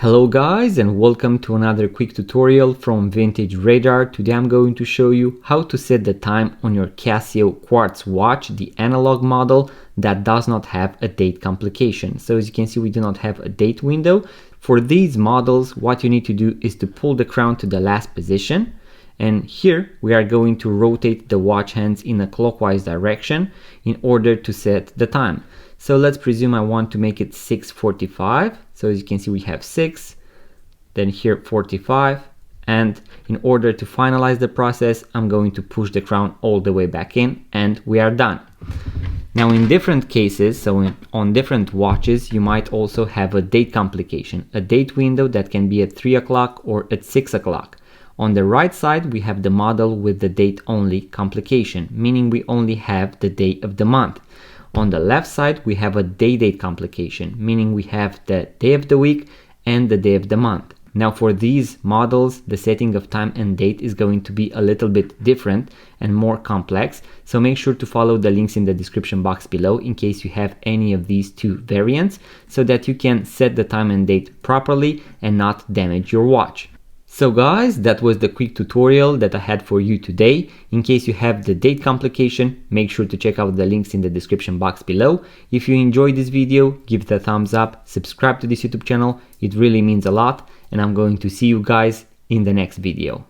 Hello guys, and welcome to another quick tutorial from Vintage Radar. Today I'm going to show you how to set the time on your Casio quartz watch, the analog model that does not have a date complication. So as you can see, we do not have a date window. For these models, what you need to do is to pull the crown to the last position. And here we are going to rotate the watch hands in a clockwise direction in order to set the time. So let's presume I want to make it 6:45. So as you can see, we have 6, then here 45. And in order to finalize the process, I'm going to push the crown all the way back in and we are done. Now in different cases, so on different watches, you might also have a date complication, a date window that can be at 3 o'clock or at 6 o'clock. On the right side, we have the model with the date only complication, meaning we only have the day of the month. On the left side, we have a day-date complication, meaning we have the day of the week and the day of the month. Now for these models, the setting of time and date is going to be a little bit different and more complex. So make sure to follow the links in the description box below in case you have any of these two variants so that you can set the time and date properly and not damage your watch. So guys, that was the quick tutorial that I had for you today. In case you have the date complication, make sure to check out the links in the description box below. If you enjoyed this video, give it a thumbs up, subscribe to this YouTube channel, it really means a lot, and I'm going to see you guys in the next video.